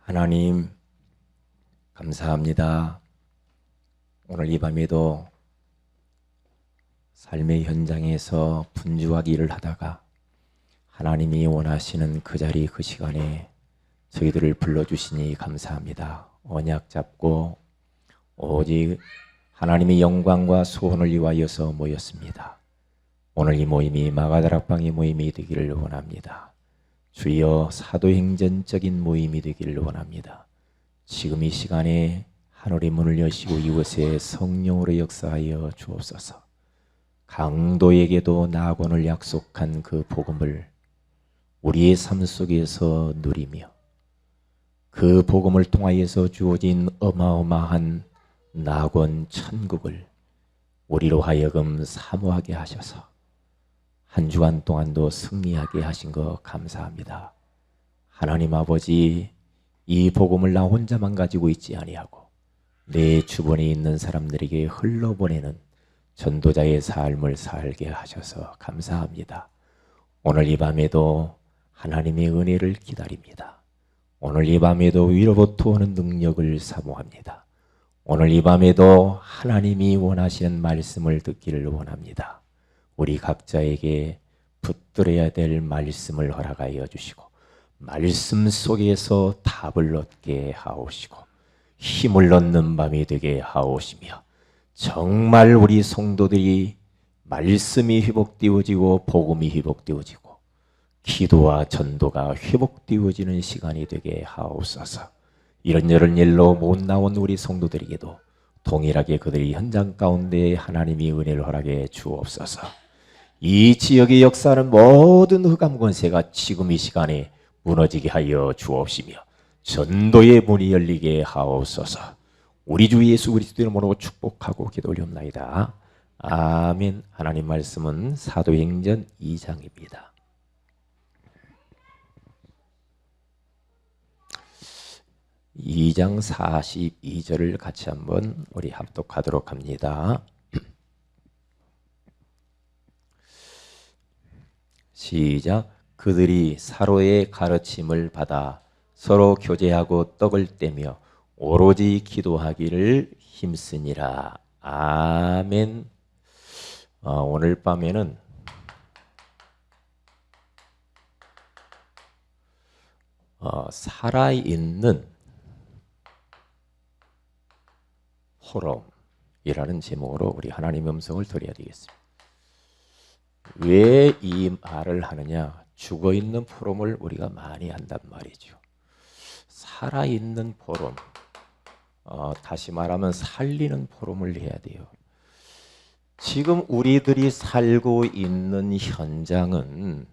하나님 감사합니다. 오늘 이 밤에도 삶의 현장에서 분주하게 일을 하다가 하나님이 원하시는 그 자리 그 시간에 저희들을 불러주시니 감사합니다. 언약 잡고 오직 하나님의 영광과 소원을 위하여서 모였습니다. 오늘 이 모임이 마가다락방의 모임이 되기를 원합니다. 주여 사도행전적인 모임이 되기를 원합니다. 지금 이 시간에 하늘의 문을 여시고 이곳에 성령으로 역사하여 주옵소서. 강도에게도 낙원을 약속한 그 복음을 우리의 삶 속에서 누리며 그 복음을 통하여서 주어진 어마어마한 낙원 천국을 우리로 하여금 사모하게 하셔서 한 주간 동안도 승리하게 하신 것 감사합니다. 하나님 아버지, 이 복음을 나 혼자만 가지고 있지 아니하고 내 주변에 있는 사람들에게 흘러보내는 전도자의 삶을 살게 하셔서 감사합니다. 오늘 이 밤에도 하나님의 은혜를 기다립니다. 오늘 이 밤에도 위로부터 오는 능력을 사모합니다. 오늘 이 밤에도 하나님이 원하시는 말씀을 듣기를 원합니다. 우리 각자에게 붙들어야 될 말씀을 허락하여 주시고 말씀 속에서 답을 얻게 하옵시고 힘을 얻는 밤이 되게 하옵시며 정말 우리 성도들이 말씀이 회복되어지고 복음이 회복되어지고 기도와 전도가 회복되어지는 시간이 되게 하옵소서. 이런저런 일로 못 나온 우리 성도들에게도 동일하게 그들이 현장 가운데 하나님이 은혜를 허락해 주옵소서. 이 지역의 역사는 모든 흑암 권세가 지금 이 시간에 무너지게 하여 주옵시며 전도의 문이 열리게 하옵소서. 우리 주 예수 그리스도의 이름으로 축복하고 기도 올리옵나이다. 아멘. 하나님 말씀은 사도행전 2장입니다. (2장) 42절을 같이 한번 우리 합독하도록 합니다. 시작. 그들이 사로의 가르침을 받아 서로 교제하고 떡을 떼며 오로지 기도하기를 힘쓰니라. 아멘. 오늘 밤에는 살아있는 포럼이라는 제목으로 우리 하나님의 음성을 들어야 되겠습니다. 왜 이 말을 하느냐? 죽어있는 포럼을 우리가 많이 한단 말이죠. 살아있는 포럼, 다시 말하면 살리는 포럼을 해야 돼요. 지금 우리들이 살고 있는 현장은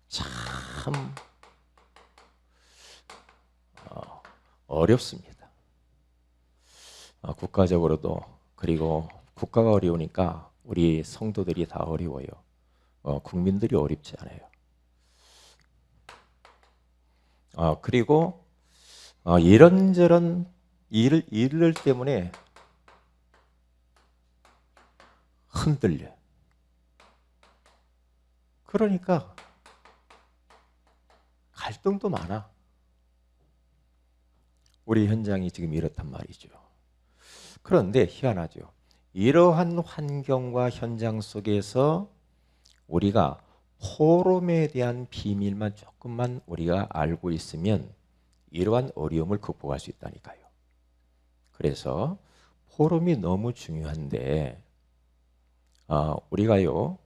참 어렵습니다. 국가적으로도, 그리고 국가가 어려우니까 우리 성도들이 다 어려워요. 국민들이 어렵지 않아요. 그리고 이런저런 일들 때문에 흔들려. 그러니까 갈등도 많아. 우리 현장이 지금 이렇단 말이죠. 그런데 희한하죠. 이러한 환경과 현장 속에서 우리가 포럼에 대한 비밀만 조금만 우리가 알고 있으면 이러한 어려움을 극복할 수 있다니까요. 그래서 포럼이 너무 중요한데 우리가요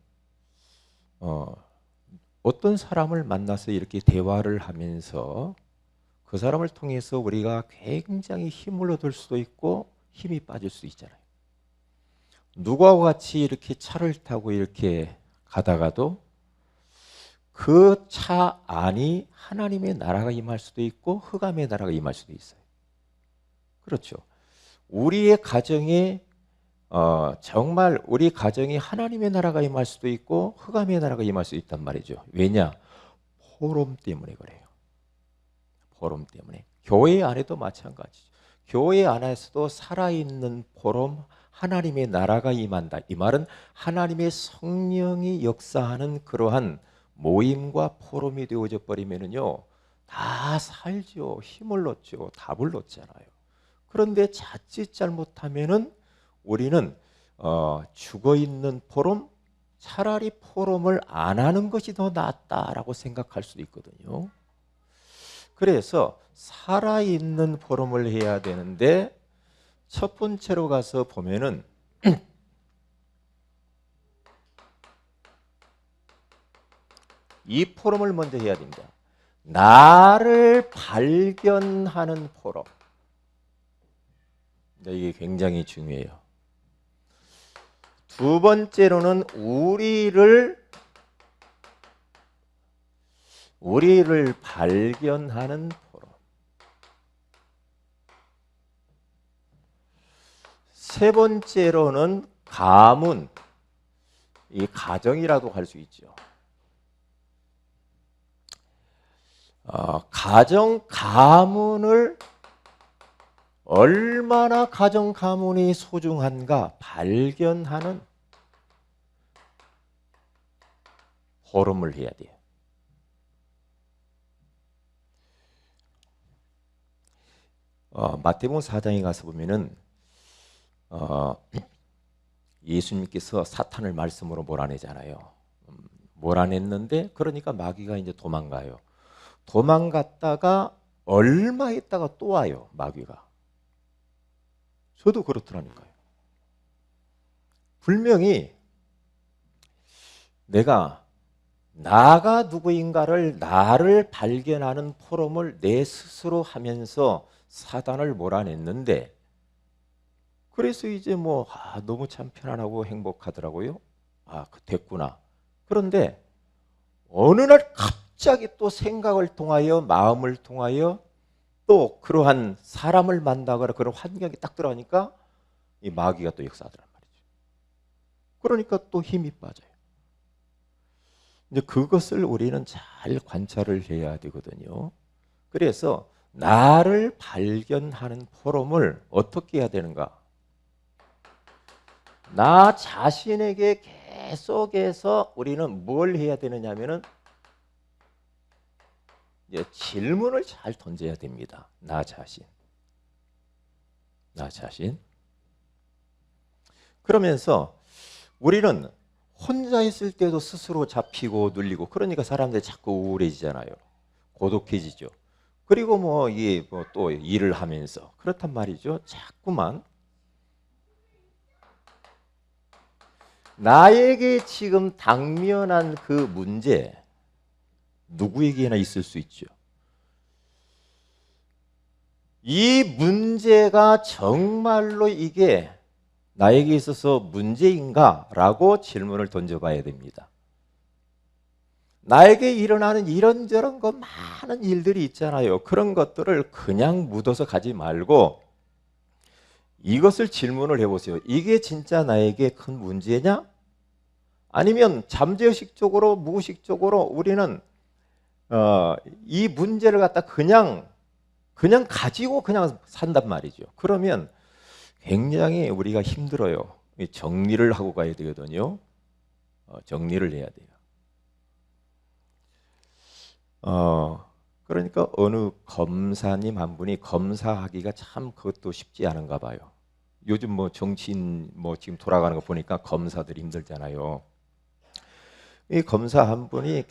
어떤 사람을 만나서 이렇게 대화를 하면서 그 사람을 통해서 우리가 굉장히 힘을 얻을 수도 있고 힘이 빠질 수도 있잖아요. 누구와 같이 이렇게 차를 타고 이렇게 가다가도 그 차 안이 하나님의 나라가 임할 수도 있고 흑암의 나라가 임할 수도 있어요. 그렇죠. 우리의 가정에 정말 우리 가정에 하나님의 나라가 임할 수도 있고 흑암의 나라가 임할 수 있단 말이죠. 왜냐? 포럼 때문에 그래요. 포럼 때문에. 교회 안에도 마찬가지죠. 교회 안에서도 살아있는 포럼, 하나님의 나라가 임한다. 이 말은 하나님의 성령이 역사하는 그러한 모임과 포럼이 되어져 버리면은요, 다 살죠. 힘을 얻죠. 답을 얻잖아요. 그런데 자칫 잘못하면은 우리는 죽어 있는 포럼, 차라리 포럼을 안 하는 것이 더 낫다라고 생각할 수도 있거든요. 그래서 살아있는 포럼을 해야 되는데 첫 번째로 가서 보면은 이 포럼을 먼저 해야 됩니다. 나를 발견하는 포럼. 이게 굉장히 중요해요. 두 번째로는 우리를 발견하는 포럼. 세 번째로는 가문, 이 가정이라도 할 수 있죠. 가정 가문을 얼마나 가정 가문이 소중한가 발견하는 포럼을 해야 돼요. 마태복음 4장에 가서 보면은 예수님께서 사탄을 말씀으로 몰아내잖아요. 몰아냈는데 그러니까 마귀가 이제 도망가요. 도망갔다가 얼마 있다가 또 와요. 마귀가. 저도 그렇더라니까요. 분명히 나가 누구인가를 나를 발견하는 포럼을 내 스스로 하면서 사단을 몰아냈는데 그래서 이제 너무 참 편안하고 행복하더라고요. 됐구나. 그런데 어느 날 갑자기 또 생각을 통하여 마음을 통하여 또 그러한 사람을 만나거나 그런 환경이 딱 들어가니까 이 마귀가 또 역사하더란 말이죠. 그러니까 또 힘이 빠져요. 이제 그것을 우리는 잘 관찰을 해야 되거든요. 그래서 나를 발견하는 포럼을 어떻게 해야 되는가? 나 자신에게 계속해서 우리는 뭘 해야 되느냐면은 이제 질문을 잘 던져야 됩니다. 나 자신. 그러면서 우리는 혼자 있을 때도 스스로 잡히고 눌리고 그러니까 사람들이 자꾸 우울해지잖아요. 고독해지죠. 그리고 이게 또 일을 하면서 그렇단 말이죠. 자꾸만 나에게 지금 당면한 그 문제 누구에게나 있을 수 있죠. 이 문제가 정말로 이게 나에게 있어서 문제인가라고 질문을 던져봐야 됩니다. 나에게 일어나는 이런저런 많은 일들이 있잖아요. 그런 것들을 그냥 묻어서 가지 말고 이것을 질문을 해보세요. 이게 진짜 나에게 큰 문제냐? 아니면 잠재의식적으로 무의식적으로 우리는 이 문제를 갖다 그냥 가지고 그냥 산단 말이죠. 그러면 굉장히 우리가 힘들어요. 정리를 하고 가야 되거든요. 정리를 해야 돼요. 그러니까 어느 검사님 한 분이 검사하기가 참 그것도 쉽지 않은가 봐요. 요즘 정치인 지금 돌아가는 거 보니까 검사들이 힘들잖아요. 이 검사 한 분이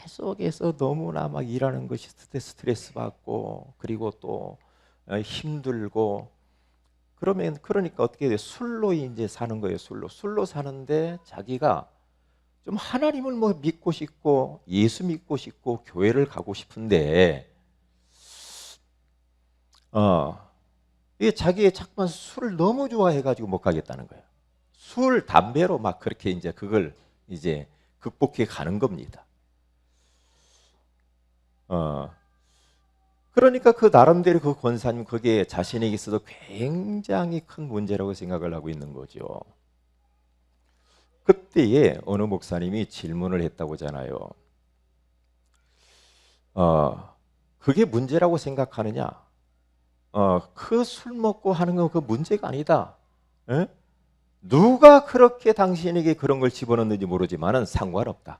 계속해서 너무나 막 일하는 것이 스트레스 받고 그리고 또 힘들고 그러니까 어떻게 돼요? 술로 이제 사는 거예요. 술로 사는데 자기가 좀 하나님을 믿고 싶고 예수 믿고 싶고 교회를 가고 싶은데 이게 자기의 자꾸만 술을 너무 좋아해가지고 못 가겠다는 거예요. 술, 담배로 막 그렇게 이제 그걸 이제 극복해 가는 겁니다. 그러니까 그 나름대로 그 권사님 그게 자신에게 있어도 굉장히 큰 문제라고 생각을 하고 있는 거죠. 그때에 어느 목사님이 질문을 했다고 하잖아요. 그게 문제라고 생각하느냐? 그 술 먹고 하는 건 그 문제가 아니다. 에? 누가 그렇게 당신에게 그런 걸 집어넣는지 모르지만은 상관없다.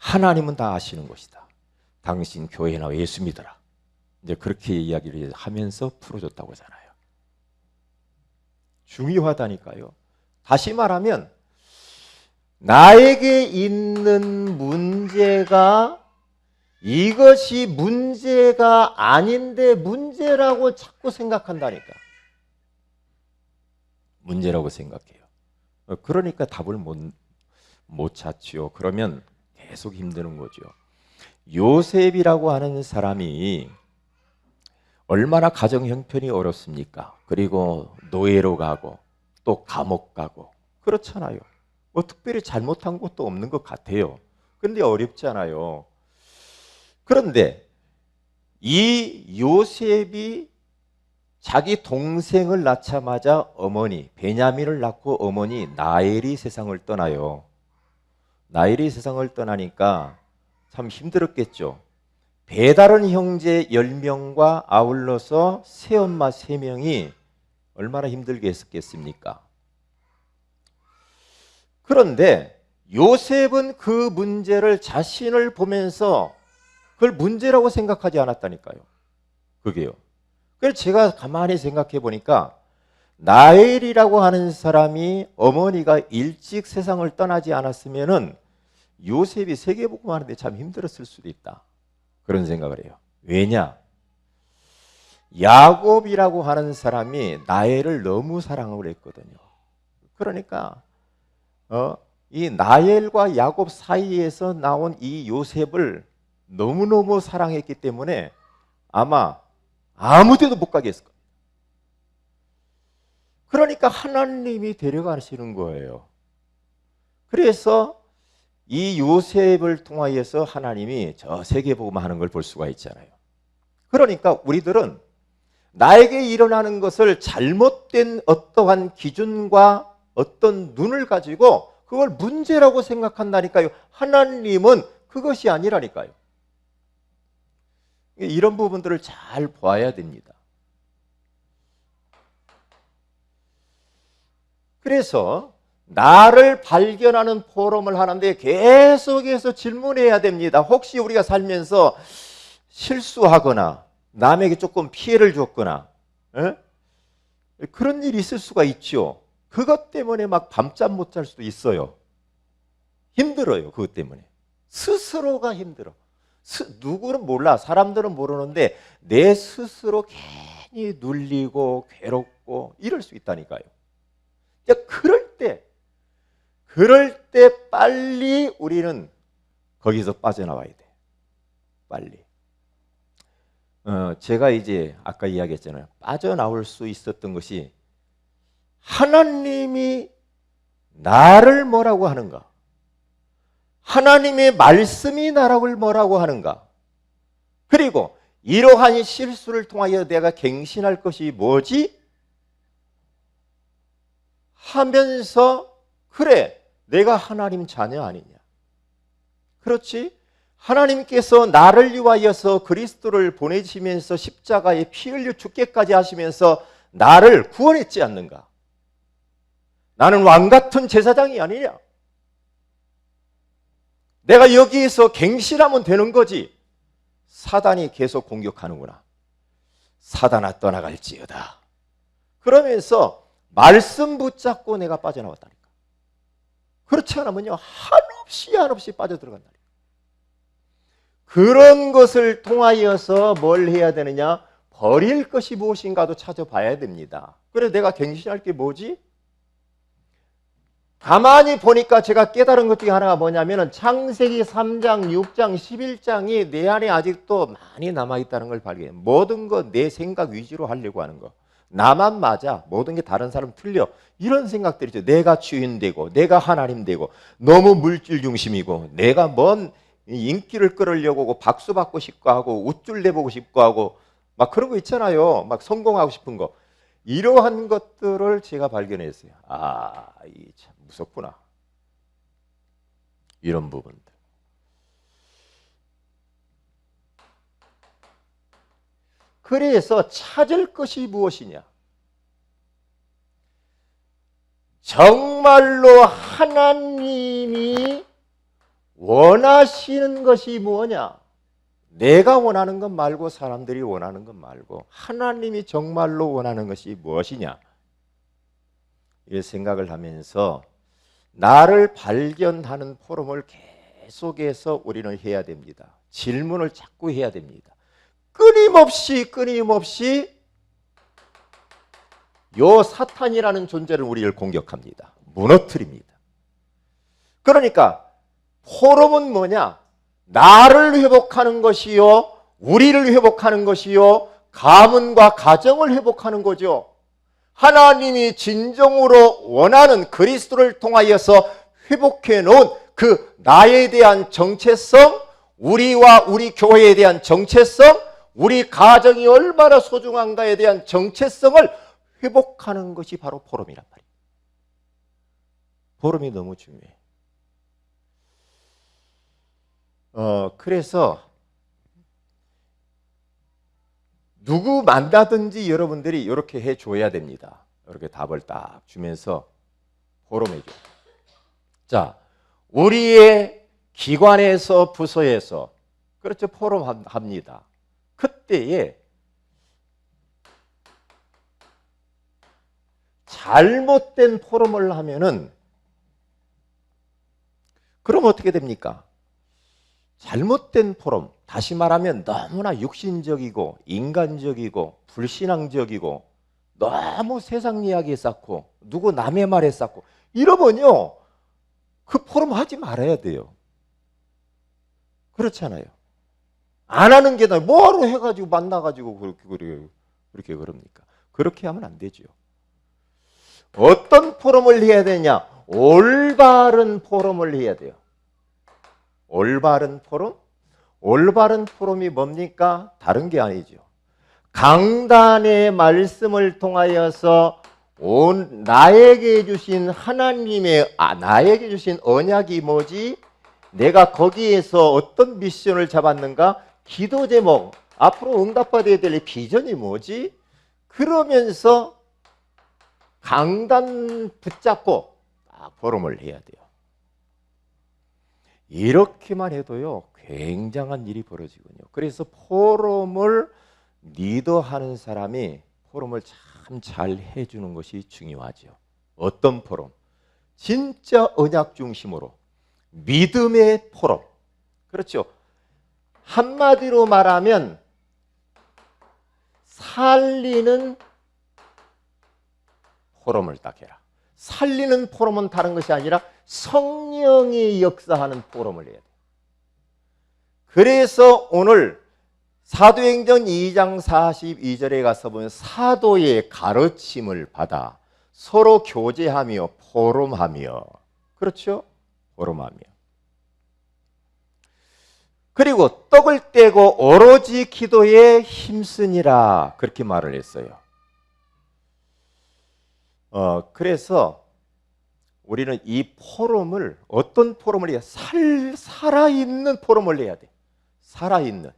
하나님은 다 아시는 것이다. 당신 교회나 예수 믿어라. 이제 그렇게 이야기를 하면서 풀어줬다고 하잖아요. 중요하다니까요. 다시 말하면 나에게 있는 문제가 이것이 문제가 아닌데 문제라고 자꾸 생각한다니까. 문제라고 생각해요. 그러니까 답을 못 찾지요. 그러면 계속 힘드는 거죠. 요셉이라고 하는 사람이 얼마나 가정 형편이 어렵습니까? 그리고 노예로 가고 또 감옥 가고 그렇잖아요. 뭐 특별히 잘못한 것도 없는 것 같아요. 그런데 어렵잖아요. 그런데 이 요셉이 자기 동생을 낳자마자 어머니 베냐민을 낳고 어머니 라헬이 세상을 떠나요. 라헬이 세상을 떠나니까 참 힘들었겠죠. 배다른 형제 10명과 아울러서 새엄마 3명이 얼마나 힘들게 했었겠습니까? 그런데 요셉은 그 문제를 자신을 보면서 그걸 문제라고 생각하지 않았다니까요. 그게요. 그래서 제가 가만히 생각해 보니까 라헬이라고 하는 사람이 어머니가 일찍 세상을 떠나지 않았으면은 요셉이 세계복음하는데 참 힘들었을 수도 있다. 그런 생각을 해요. 왜냐? 야곱이라고 하는 사람이 라헬을 너무 사랑을 했거든요. 그러니까 이 라헬과 야곱 사이에서 나온 이 요셉을 너무너무 사랑했기 때문에 아마 아무 데도 못 가게 했을 거예요. 그러니까 하나님이 데려가시는 거예요. 그래서 이 요셉을 통하여서 하나님이 저 세계복음 하는 걸 볼 수가 있잖아요. 그러니까 우리들은 나에게 일어나는 것을 잘못된 어떠한 기준과 어떤 눈을 가지고 그걸 문제라고 생각한다니까요. 하나님은 그것이 아니라니까요. 이런 부분들을 잘 봐야 됩니다. 그래서 나를 발견하는 포럼을 하는데 계속해서 질문해야 됩니다. 혹시 우리가 살면서 실수하거나 남에게 조금 피해를 줬거나 그런 일이 있을 수가 있죠. 그것 때문에 막 밤잠 못 잘 수도 있어요. 힘들어요. 그것 때문에. 스스로가 힘들어. 누구는 몰라. 사람들은 모르는데 내 스스로 괜히 눌리고 괴롭고 이럴 수 있다니까요. 그럴 때 빨리 우리는 거기서 빠져나와야 돼. 빨리. 제가 이제 아까 이야기했잖아요. 빠져나올 수 있었던 것이 하나님이 나를 뭐라고 하는가? 하나님의 말씀이 나를 뭐라고 하는가? 그리고 이러한 실수를 통하여 내가 갱신할 것이 뭐지? 하면서 그래, 내가 하나님 자녀 아니냐? 그렇지? 하나님께서 나를 위하여서 그리스도를 보내시면서 십자가에 피 흘려 죽게까지 하시면서 나를 구원했지 않는가? 나는 왕같은 제사장이 아니냐? 내가 여기에서 갱신하면 되는 거지. 사단이 계속 공격하는구나. 사단아 떠나갈지어다. 그러면서 말씀 붙잡고 내가 빠져나왔다니까. 그렇지 않으면요 한없이 빠져들어간다니까. 그런 것을 통하여서 뭘 해야 되느냐? 버릴 것이 무엇인가도 찾아봐야 됩니다. 그래 내가 갱신할 게 뭐지? 가만히 보니까 제가 깨달은 것 중에 하나가 뭐냐면 창세기 3장, 6장, 11장이 내 안에 아직도 많이 남아있다는 걸 발견해요. 모든 거 내 생각 위주로 하려고 하는 거. 나만 맞아. 모든 게 다른 사람 틀려. 이런 생각들이죠. 내가 주인 되고 내가 하나님 되고 너무 물질 중심이고 내가 뭔 인기를 끌으려고 하고 박수 받고 싶고 하고 우쭐 내보고 싶고 하고 막 그런 거 있잖아요. 막 성공하고 싶은 거. 이러한 것들을 제가 발견했어요. 이 참 무섭구나. 이런 부분들. 그래서 찾을 것이 무엇이냐? 정말로 하나님이 원하시는 것이 뭐냐? 내가 원하는 것 말고 사람들이 원하는 것 말고 하나님이 정말로 원하는 것이 무엇이냐? 이 생각을 하면서 나를 발견하는 포럼을 계속해서 우리는 해야 됩니다. 질문을 자꾸 해야 됩니다. 끊임없이 요 사탄이라는 존재를 우리를 공격합니다. 무너뜨립니다. 그러니까 포럼은 뭐냐? 나를 회복하는 것이요, 우리를 회복하는 것이요, 가문과 가정을 회복하는 거죠. 하나님이 진정으로 원하는 그리스도를 통하여서 회복해 놓은 그 나에 대한 정체성, 우리와 우리 교회에 대한 정체성, 우리 가정이 얼마나 소중한가에 대한 정체성을 회복하는 것이 바로 포럼이란 말이에요. 포럼이 너무 중요해요. 그래서 누구 만나든지 여러분들이 이렇게 해줘야 됩니다. 이렇게 답을 딱 주면서 포럼해줘. 자, 우리의 기관에서 부서에서 그렇죠, 포럼 합니다. 그때에 잘못된 포럼을 하면은 그럼 어떻게 됩니까? 잘못된 포럼, 다시 말하면 너무나 육신적이고 인간적이고 불신앙적이고 너무 세상 이야기에 쌓고 누구 남의 말에 쌓고 이러면요 그 포럼 하지 말아야 돼요. 그렇잖아요. 안 하는 게 나아요. 뭐하러 해가지고 만나가지고 그렇게 그럽니까? 그렇게 하면 안 되죠. 어떤 포럼을 해야 되냐? 올바른 포럼을 해야 돼요. 올바른 포럼? 올바른 포럼이 뭡니까? 다른 게 아니죠. 강단의 말씀을 통하여서 나에게 주신 나에게 주신 언약이 뭐지? 내가 거기에서 어떤 미션을 잡았는가? 기도 제목, 앞으로 응답받아야 될 비전이 뭐지? 그러면서 강단 붙잡고 포럼을 해야 돼요. 이렇게만 해도요 굉장한 일이 벌어지군요. 그래서 포럼을 리더하는 사람이 포럼을 참 잘 해주는 것이 중요하죠. 어떤 포럼? 진짜 언약 중심으로 믿음의 포럼. 그렇죠. 한마디로 말하면 살리는 포럼을 딱 해라. 살리는 포럼은 다른 것이 아니라 성령이 역사하는 포럼을 해야 돼요. 그래서 오늘 사도행전 2장 42절에 가서 보면 사도의 가르침을 받아 서로 교제하며 포럼하며, 그렇죠? 포럼하며. 그리고 떡을 떼고 오로지 기도에 힘쓰니라 그렇게 말을 했어요. 그래서 우리는 이 포럼을 어떤 포럼을 해야 살아있는 포럼을 해야 돼. 살아있는.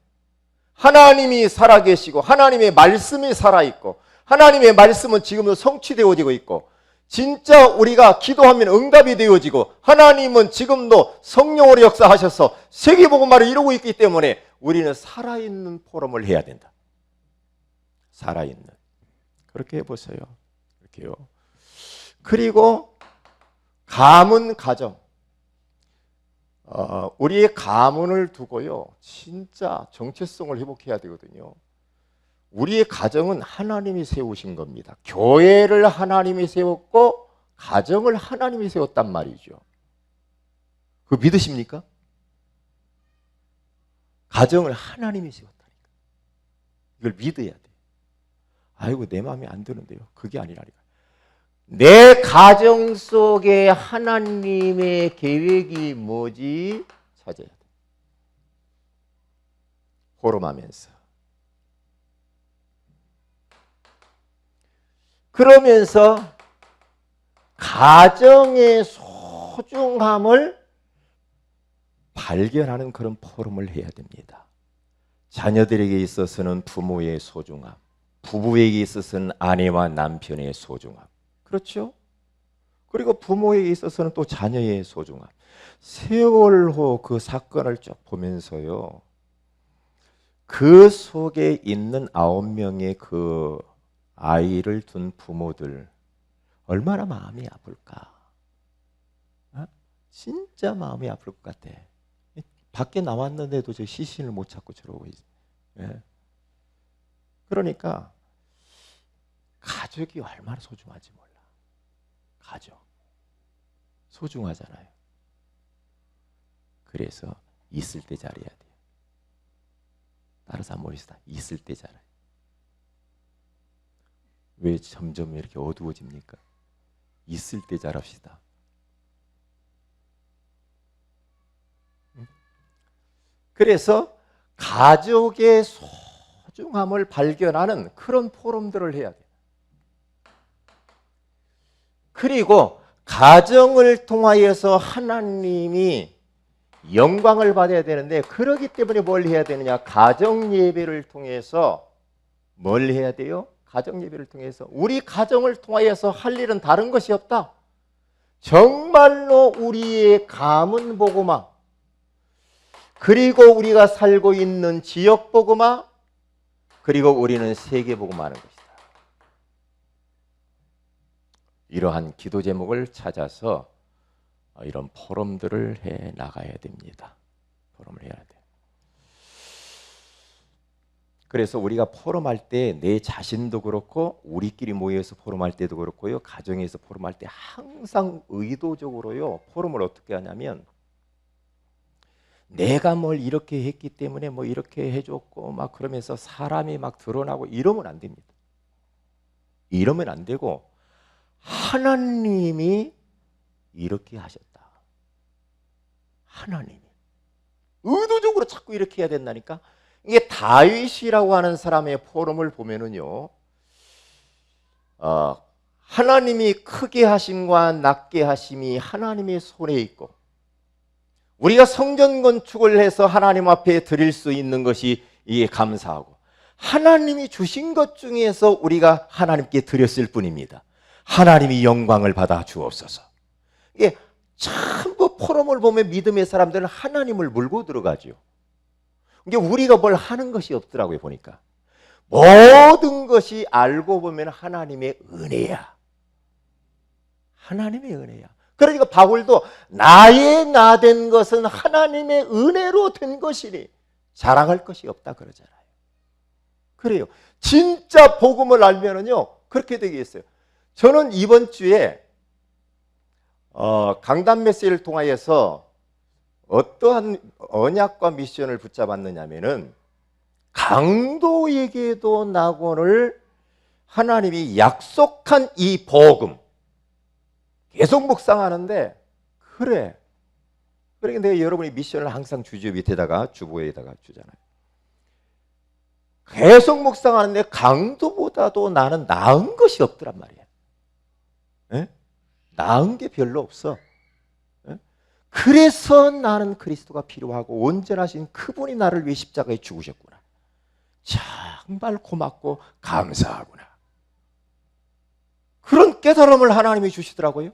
하나님이 살아계시고 하나님의 말씀이 살아있고 하나님의 말씀은 지금도 성취되어지고 있고 진짜 우리가 기도하면 응답이 되어지고 하나님은 지금도 성령으로 역사하셔서 세계복음화를 이루고 있기 때문에 우리는 살아있는 포럼을 해야 된다. 살아있는. 그렇게 해보세요. 이렇게요. 그리고 가문 가정. 우리의 가문을 두고요 진짜 정체성을 회복해야 되거든요. 우리의 가정은 하나님이 세우신 겁니다. 교회를 하나님이 세웠고 가정을 하나님이 세웠단 말이죠. 그거 믿으십니까? 가정을 하나님이 세웠다니까. 이걸 믿어야 돼. 아이고 내 마음에 안 드는데요. 그게 아니라니까. 내 가정 속에 하나님의 계획이 뭐지? 찾아야 돼. 포럼하면서. 그러면서 가정의 소중함을 발견하는 그런 포럼을 해야 됩니다. 자녀들에게 있어서는 부모의 소중함, 부부에게 있어서는 아내와 남편의 소중함. 그렇죠? 그리고 부모에게 있어서는 또 자녀의 소중함. 세월호 그 사건을 쭉 보면서요, 그 속에 있는 9명의 그 아이를 둔 부모들 얼마나 마음이 아플까? 어? 진짜 마음이 아플 것 같아. 밖에 나왔는데도 저 시신을 못 찾고 저러고 있어. 예. 그러니까 가족이 얼마나 소중한지 몰라. 가족 소중하잖아요. 그래서 있을 때 잘해야 돼요. 따라서 모르시다. 있을 때 잘해. 왜 점점 이렇게 어두워집니까? 있을 때 잘합시다. 그래서 가족의 소중함을 발견하는 그런 포럼들을 해야 돼요. 그리고 가정을 통하여서 하나님이 영광을 받아야 되는데, 그러기 때문에 뭘 해야 되느냐? 가정 예배를 통해서 뭘 해야 돼요? 가정 예배를 통해서 우리 가정을 통하여서 할 일은 다른 것이 없다. 정말로 우리의 가문 복음화, 그리고 우리가 살고 있는 지역 복음화, 그리고 우리는 세계 복음화하는 것이다. 이러한 기도 제목을 찾아서 이런 포럼들을 해 나가야 됩니다. 포럼을 해야 돼요. 그래서 우리가 포럼할 때 내 자신도 그렇고 우리끼리 모여서 포럼할 때도 그렇고요, 가정에서 포럼할 때 항상 의도적으로요, 포럼을 어떻게 하냐면, 내가 뭘 이렇게 했기 때문에 뭐 이렇게 해줬고 막 그러면서 사람이 막 드러나고 이러면 안 됩니다. 이러면 안 되고, 하나님이 이렇게 하셨다. 하나님이 의도적으로 자꾸 이렇게 해야 된다니까. 이게 다윗이라고 하는 사람의 포럼을 보면은요, 하나님이 크게 하심과 낮게 하심이 하나님의 손에 있고, 우리가 성전 건축을 해서 하나님 앞에 드릴 수 있는 것이 이게 감사하고, 하나님이 주신 것 중에서 우리가 하나님께 드렸을 뿐입니다. 하나님이 영광을 받아 주옵소서. 이게 전부 포럼을 보면 믿음의 사람들은 하나님을 물고 들어가죠. 이게 우리가 뭘 하는 것이 없더라고요. 보니까 모든 것이 알고 보면 하나님의 은혜야. 하나님의 은혜야. 그러니까 바울도 나의 나 된 것은 하나님의 은혜로 된 것이니 자랑할 것이 없다 그러잖아요. 그래요. 진짜 복음을 알면은요 그렇게 되겠어요. 저는 이번 주에 강단 메시지를 통하여서 어떠한 언약과 미션을 붙잡았느냐면은, 강도에게도 낙원을 하나님이 약속한 이 복음 계속 묵상하는데, 그래 그러니까 내가 여러분이 미션을 항상 주주 밑에다가 주보에다가 주잖아요. 계속 묵상하는데 강도보다도 나는 나은 것이 없더란 말이야. 에? 나은 게 별로 없어. 그래서 나는 그리스도가 필요하고 온전하신 그분이 나를 위해 십자가에 죽으셨구나. 정말 고맙고 감사하구나. 그런 깨달음을 하나님이 주시더라고요.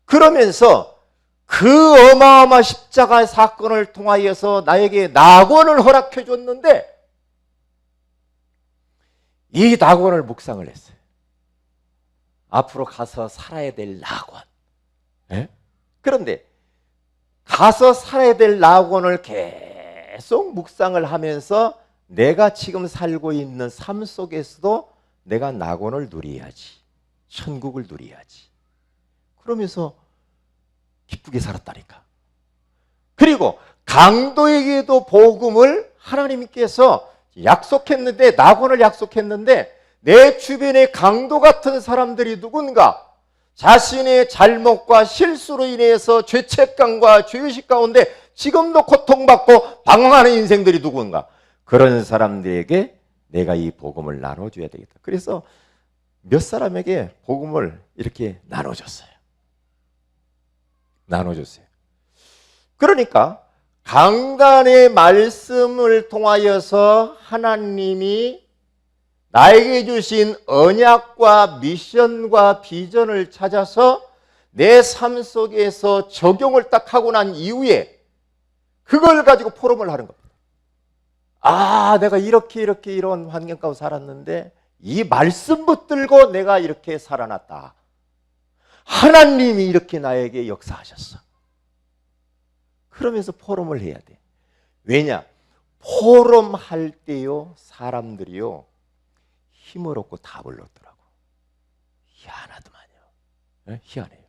그러면서 그 어마어마한 십자가의 사건을 통하여서 나에게 낙원을 허락해 줬는데, 이 낙원을 묵상을 했어요. 앞으로 가서 살아야 될 낙원. 그런데 가서 살아야 될 낙원을 계속 묵상을 하면서 내가 지금 살고 있는 삶 속에서도 내가 낙원을 누려야지, 천국을 누려야지, 그러면서 기쁘게 살았다니까. 그리고 강도에게도 복음을 하나님께서 약속했는데, 낙원을 약속했는데, 내 주변에 강도 같은 사람들이 누군가, 자신의 잘못과 실수로 인해서 죄책감과 죄의식 가운데 지금도 고통받고 방황하는 인생들이 누군가, 그런 사람들에게 내가 이 복음을 나눠줘야 되겠다. 그래서 몇 사람에게 복음을 이렇게 나눠줬어요. 그러니까 강단의 말씀을 통하여서 하나님이 나에게 주신 언약과 미션과 비전을 찾아서 내 삶 속에서 적용을 딱 하고 난 이후에 그걸 가지고 포럼을 하는 겁니다. 아, 내가 이렇게 이런 환경 가운데 살았는데 이 말씀 붙들고 내가 이렇게 살아났다. 하나님이 이렇게 나에게 역사하셨어. 그러면서 포럼을 해야 돼. 왜냐? 포럼 할 때요, 사람들이요, 힘을 얻고 답을 얻더라고. 희한하더만요. 네? 희한해요.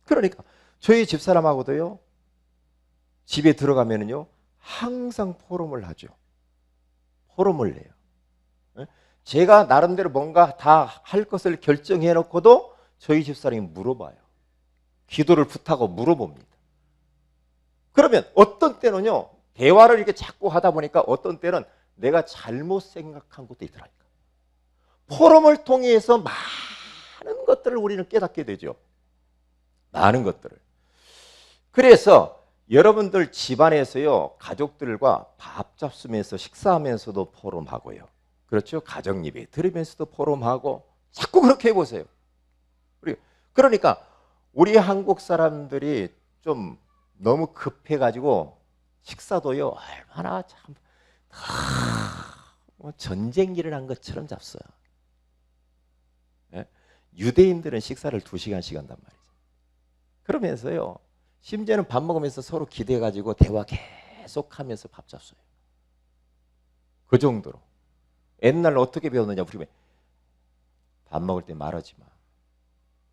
그러니까 저희 집사람하고도요, 집에 들어가면은요, 항상 포럼을 하죠. 포럼을 해요. 네? 제가 나름대로 뭔가 다 할 것을 결정해 놓고도 저희 집사람이 물어봐요. 기도를 부탁하고 물어봅니다. 그러면 어떤 때는요, 대화를 이렇게 자꾸 하다 보니까 어떤 때는 내가 잘못 생각한 것도 있더라니까. 포럼을 통해서 많은 것들을 우리는 깨닫게 되죠. 많은 것들을. 그래서 여러분들 집안에서요, 가족들과 밥 잡수면서 식사하면서도 포럼하고요. 그렇죠? 가정 예배 들으면서도 포럼하고 자꾸 그렇게 해보세요. 그러니까 우리 한국 사람들이 좀 너무 급해가지고 식사도요, 얼마나 참 전쟁 일어난 것처럼 잡숴요. 예? 유대인들은 식사를 2시간씩 한단 말이죠. 그러면서요, 심지어는 밥 먹으면서 서로 기대가지고 대화 계속하면서 밥 잡숴요. 그 정도로. 옛날 어떻게 배웠느냐, 우리 밥 먹을 때 말하지 마.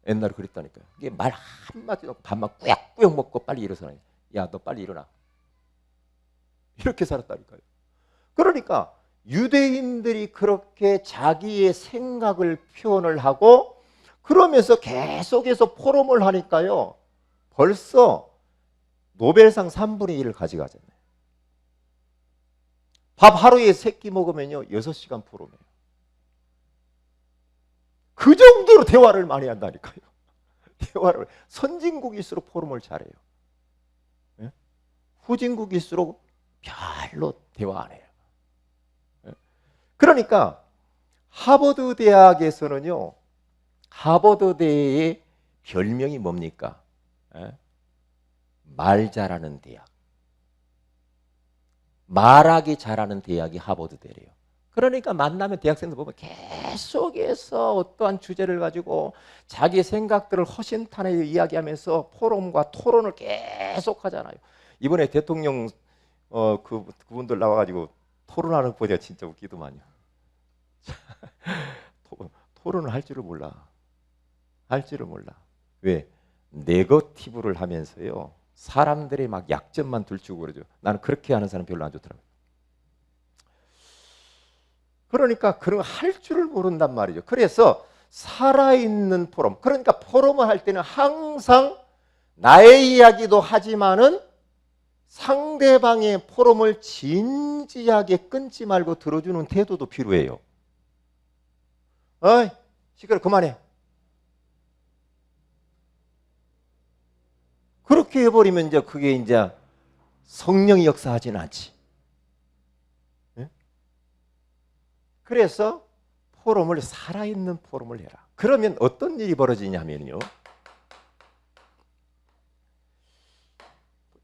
옛날에 그랬다니까요. 이게 말 한마디도 없고 밥만 꾸역꾸역 먹고 빨리 일어서라. 야, 너 빨리 일어나. 이렇게 살았다니까요. 그러니까 유대인들이 그렇게 자기의 생각을 표현을 하고 그러면서 계속해서 포럼을 하니까요, 벌써 노벨상 3분의 1을 가져가잖아요. 밥 하루에 3끼 먹으면요 6시간 포럼해요. 그 정도로 대화를 많이 한다니까요. 대화를. 선진국일수록 포럼을 잘해요. 예? 후진국일수록 별로 대화 안 해요. 예? 그러니까 하버드 대학에서는요, 하버드대의 별명이 뭡니까? 예? 말 잘하는 대학. 말하기 잘하는 대학이 하버드대래요. 그러니까 만나면 대학생들 보면 계속해서 어떠한 주제를 가지고 자기 생각들을 허심탄회하게 이야기하면서 포럼과 토론을 계속 하잖아요. 이번에 대통령 그분들 나와가지고 토론하는 거 보니까 진짜 웃기더만요. 토론을 할 줄을 몰라. 할 줄을 몰라. 왜? 네거티브를 하면서요, 사람들의 막 약점만 들추고 그러죠. 나는 그렇게 하는 사람 별로 안 좋더라고요. 그러니까 그런 거 할 줄을 모른단 말이죠. 그래서 살아있는 포럼, 그러니까 포럼을 할 때는 항상 나의 이야기도 하지만은 상대방의 포럼을 진지하게 끊지 말고 들어주는 태도도 필요해요. 어이, 시끄러, 그만해. 그렇게 해버리면 이제 그게 이제 성령이 역사하지는 않지. 그래서 포럼을, 살아있는 포럼을 해라. 그러면 어떤 일이 벌어지냐면요,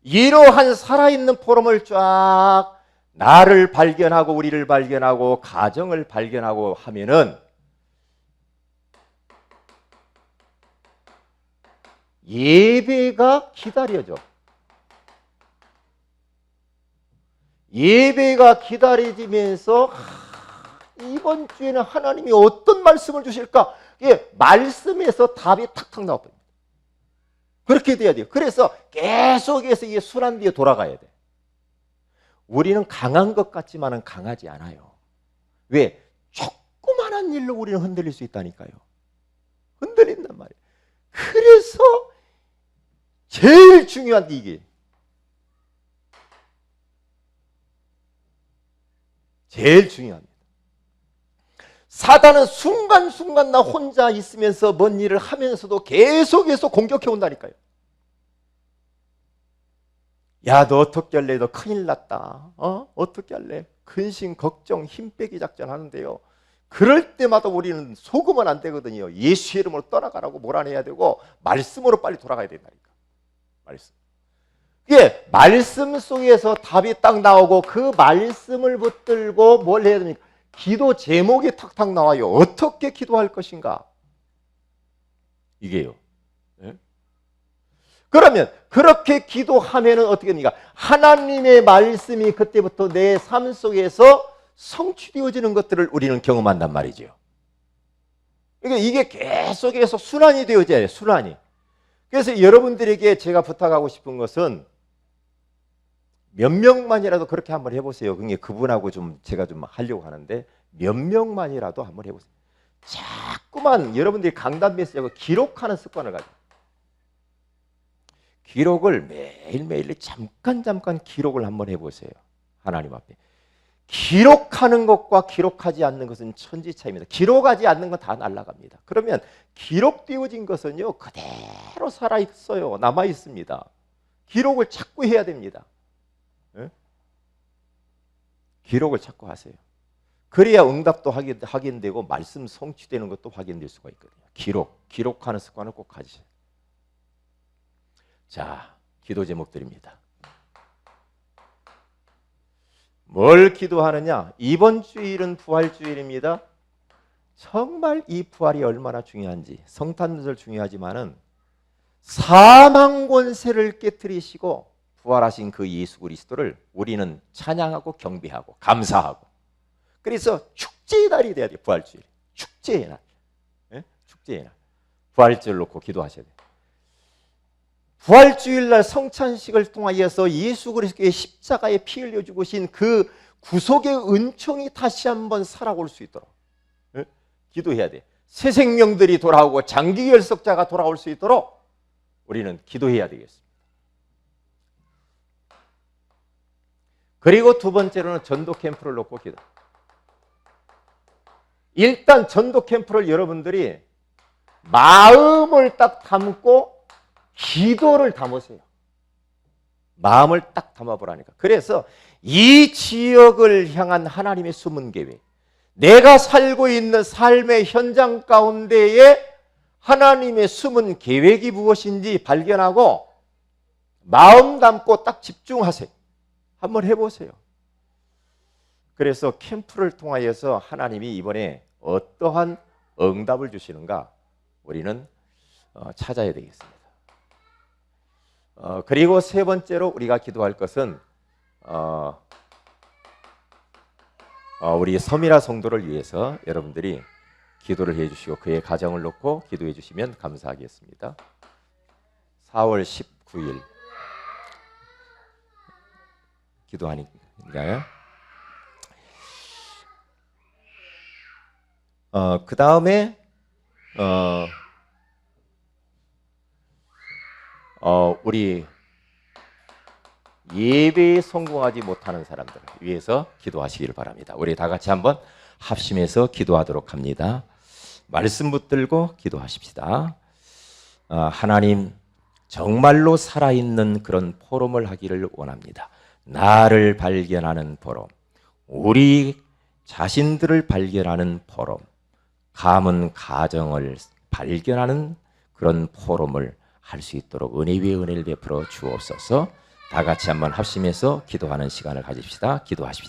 이러한 살아있는 포럼을 쫙 나를 발견하고 우리를 발견하고 가정을 발견하고 하면은 예배가 기다려져. 예배가 기다려지면서 이번 주에는 하나님이 어떤 말씀을 주실까? 이게 말씀에서 답이 탁탁 나와버립니다. 그렇게 돼야 돼요. 그래서 계속해서 이게 순환 뒤에 돌아가야 돼. 우리는 강한 것 같지만은 강하지 않아요. 왜? 조그만한 일로 우리는 흔들릴 수 있다니까요. 흔들린단 말이에요. 그래서 제일 중요한 게 이게. 제일 중요합니다. 사단은 순간순간 나 혼자 있으면서 뭔 일을 하면서도 계속해서 공격해 온다니까요. 야, 너 어떻게 할래? 너 큰일 났다. 어떻게 할래? 근심, 걱정, 힘 빼기 작전 하는데요, 그럴 때마다 우리는 속으면 안 되거든요. 예수 이름으로 떠나가라고 몰아내야 되고 말씀으로 빨리 돌아가야 된다니까. 말씀. 이게 말씀 속에서 답이 딱 나오고 그 말씀을 붙들고 뭘 해야 됩니까? 기도 제목이 탁탁 나와요. 어떻게 기도할 것인가? 이게요. 네? 그러면 그렇게 기도하면은 어떻게 됩니까? 하나님의 말씀이 그때부터 내 삶 속에서 성취되어지는 것들을 우리는 경험한단 말이죠. 그러니까 이게 계속해서 순환이 되어져요. 순환이. 그래서 여러분들에게 제가 부탁하고 싶은 것은 몇 명만이라도 그렇게 한번 해보세요. 그게 그분하고 좀 제가 좀 하려고 하는데 몇 명만이라도 한번 해보세요. 자꾸만 여러분들이 강단 메시지하고 기록하는 습관을 가져요. 기록을 매일매일 잠깐 기록을 한번 해보세요. 하나님 앞에. 기록하는 것과 기록하지 않는 것은 천지 차이입니다. 기록하지 않는 건 다 날아갑니다. 그러면 기록되어진 것은요 그대로 살아있어요. 남아있습니다. 기록을 자꾸 해야 됩니다. 네? 기록을 자꾸 하세요. 그래야 응답도 확인되고 말씀 성취되는 것도 확인될 수가 있거든요. 기록하는 습관을 꼭 가지세요. 자, 기도 제목들입니다. 뭘 기도하느냐? 이번 주일은 부활주일입니다. 정말 이 부활이 얼마나 중요한지, 성탄절 중요하지만은 사망 권세를 깨뜨리시고 부활하신 그 예수 그리스도를 우리는 찬양하고 경배하고 감사하고, 그래서 축제의 날이 돼야 돼요. 부활주일. 축제의 날. 네? 축제의 날. 부활절 놓고 기도하셔야 돼요. 부활주일날 성찬식을 통하여서 예수 그리스도의 십자가에 피 흘려 죽으신 그 구속의 은총이 다시 한번 살아올 수 있도록 네? 기도해야 돼. 새 생명들이 돌아오고 장기 결석자가 돌아올 수 있도록 우리는 기도해야 되겠습니다. 그리고 두 번째로는 전도 캠프를 놓고 기도. 일단 전도 캠프를 여러분들이 마음을 딱 담고 기도를 담으세요. 마음을 딱 담아보라니까. 그래서 이 지역을 향한 하나님의 숨은 계획, 내가 살고 있는 삶의 현장 가운데에 하나님의 숨은 계획이 무엇인지 발견하고 마음 담고 딱 집중하세요. 한번 해보세요. 그래서 캠프를 통하여서 하나님이 이번에 어떠한 응답을 주시는가 우리는 찾아야 되겠습니다. 그리고 세 번째로 우리가 기도할 것은 우리 서미라 성도를 위해서 여러분들이 기도를 해주시고 그의 가정을 놓고 기도해 주시면 감사하겠습니다. 4월 19일 기도하니까요. 그 다음에 우리 예배에 성공하지 못하는 사람들 위해서 기도하시기를 바랍니다. 우리 다 같이 한번 합심해서 기도하도록 합니다. 말씀 붙들고 기도하십시다. 하나님, 정말로 살아있는 그런 포럼을 하기를 원합니다. 나를 발견하는 포럼, 우리 자신들을 발견하는 포럼, 가문 가정을 발견하는 그런 포럼을 할 수 있도록 은혜 위에 은혜를 베풀어 주옵소서. 다 같이 한번 합심해서 기도하는 시간을 가집시다. 기도하십시다.